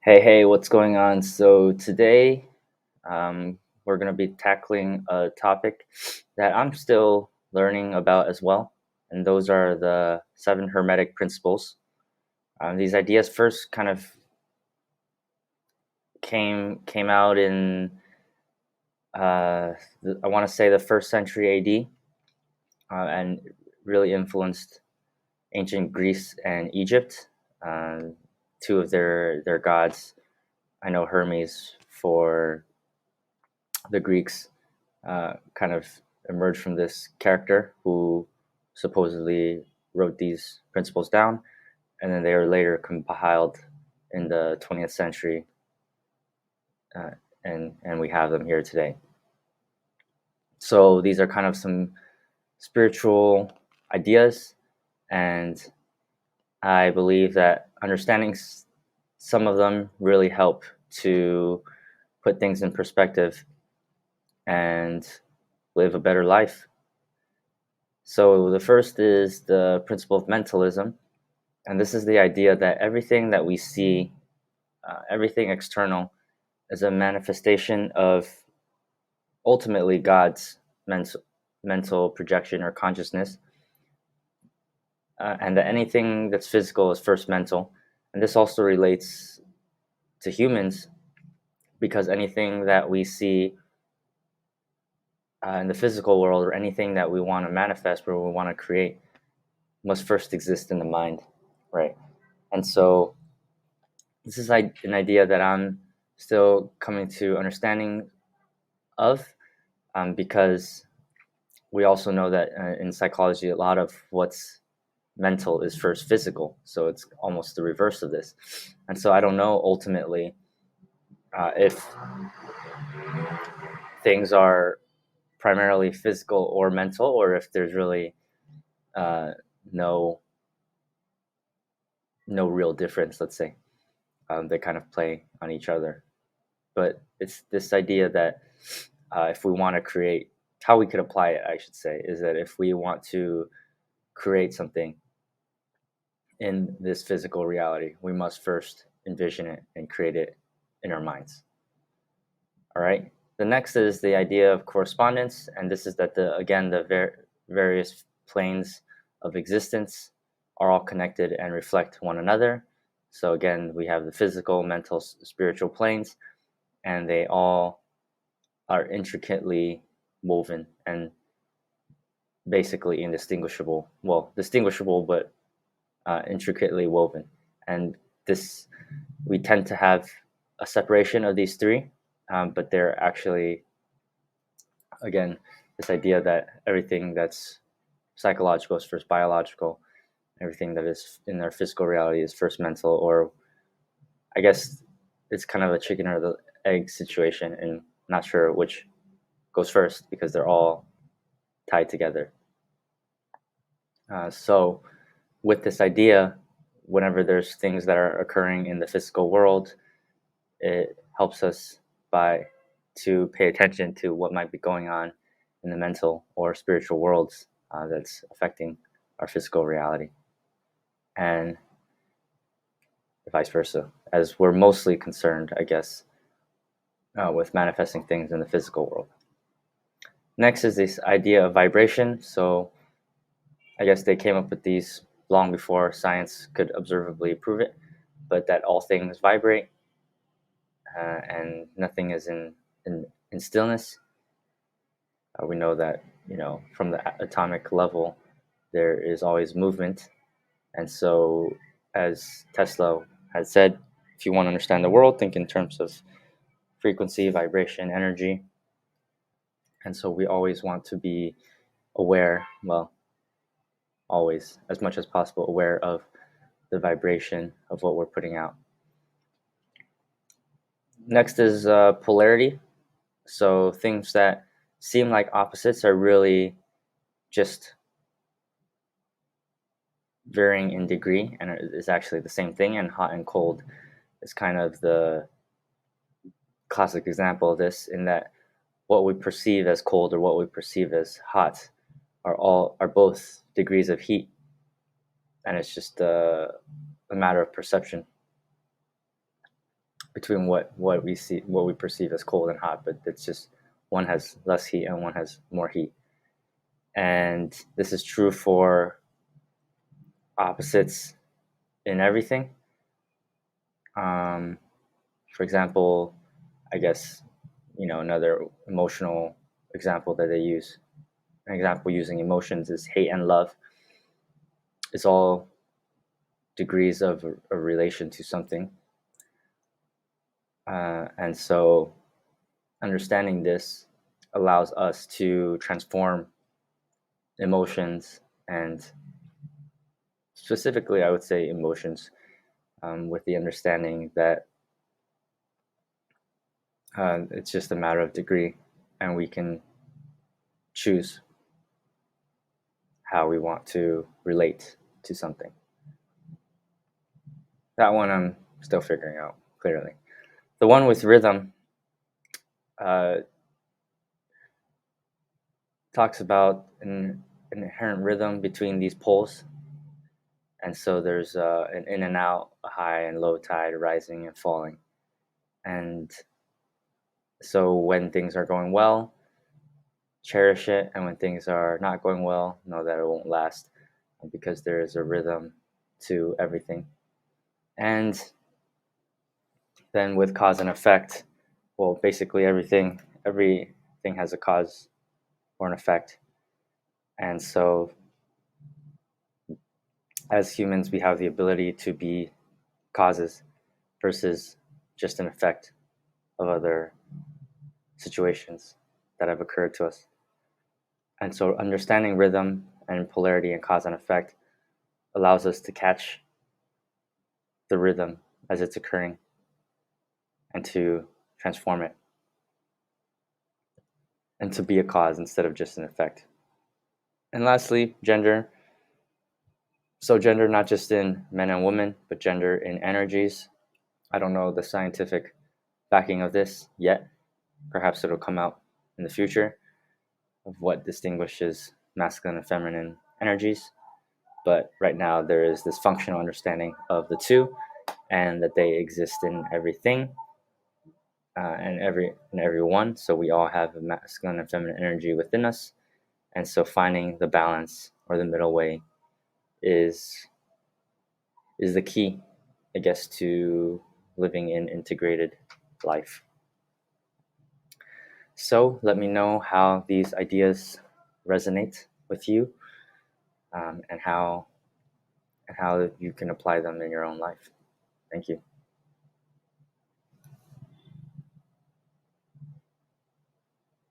Hey, what's going on? So today, we're going to be tackling a topic that I'm still learning about as well, and those are the seven Hermetic Principles. These ideas first kind of came out in I want to say the first century AD, and really influenced ancient Greece and Egypt. Uh, Two of their gods. I know Hermes for the Greeks kind of emerged from this character who supposedly wrote these principles down, and then they were later compiled in the 20th century, uh, and we have them here today. So these are kind of some spiritual ideas, and I believe that understanding some of them really help to put things in perspective and live a better life. So the first is the principle of mentalism, and this is the idea that everything that we see, everything external, is a manifestation of ultimately God's mental projection or consciousness, and that anything that's physical is first mental. And this also relates to humans because anything that we see in the physical world or anything that we want to manifest or we want to create must first exist in the mind, right? And so this is an idea that I'm still coming to understanding of, because we also know that in psychology, a lot of what's mental is first physical. So it's almost the reverse of this. And so I don't know ultimately if things are primarily physical or mental, or if there's really uh, no no real difference. Let's say they kind of play on each other. But it's this idea that if we want to create, how we could apply it, I should say, is that if we want to create something in this physical reality, we must first envision it and create it in our minds. All right. The next is the idea of correspondence, and this is that the various planes of existence are all connected and reflect one another. So again, we have the physical, mental, spiritual planes, and they all are intricately woven and basically indistinguishable. Well, distinguishable, but intricately woven. And this, we tend to have a separation of these three, but they're actually, again, this idea that everything that's psychological is first biological, everything that is in our physical reality is first mental, or I guess it's kind of a chicken or the egg situation, and not sure which goes first because they're all tied together. So, with this idea, whenever there's things that are occurring in the physical world, it helps us by to pay attention to what might be going on in the mental or spiritual worlds that's affecting our physical reality, and vice versa, as we're mostly concerned, I guess, with manifesting things in the physical world. Next is this idea of vibration. So I guess they came up with these long before science could observably prove it, but that all things vibrate and nothing is in stillness. We know that, from the atomic level, there is always movement. And so, as Tesla had said, if you want to understand the world, think in terms of frequency, vibration, energy. And so, we always want to be aware, well, always, as much as possible, aware of the vibration of what we're putting out. Next is polarity. So things that seem like opposites are really just varying in degree, and it is actually the same thing. And hot and cold is kind of the classic example of this, in that what we perceive as cold or what we perceive as hot are both degrees of heat, and it's just a matter of perception. between what we see, what we perceive as cold and hot, but it's just one has less heat and one has more heat. And this is true for opposites in everything. Um, for example, I guess, another emotional example that they use, an example using emotions is hate and love. It's all degrees of a relation to something. And so understanding this allows us to transform emotions, and specifically, I would say emotions, with the understanding that it's just a matter of degree, and we can choose how we want to relate to something. That one I'm still figuring out clearly. The one with rhythm uh, talks about an inherent rhythm between these poles. And so there's an in and out, a high and low tide, rising and falling. And so when things are going well, cherish it. And when things are not going well, know that it won't last, because there is a rhythm to everything. And then with cause and effect, well, basically everything has a cause or an effect. And so as humans, we have the ability to be causes versus just an effect of other situations that have occurred to us. And so understanding rhythm and polarity and cause and effect allows us to catch the rhythm as it's occurring and to transform it and to be a cause instead of just an effect. And lastly, gender. So gender not just in men and women, but gender in energies. I don't know the scientific backing of this yet. Perhaps it'll come out in the future of what distinguishes masculine and feminine energies. But right now, there is this functional understanding of the two, and that they exist in everything, and everyone. So we all have a masculine and feminine energy within us, and so finding the balance or the middle way is the key, I guess, to living in integrated life. So let me know how these ideas resonate with you, and how you can apply them in your own life. Thank you.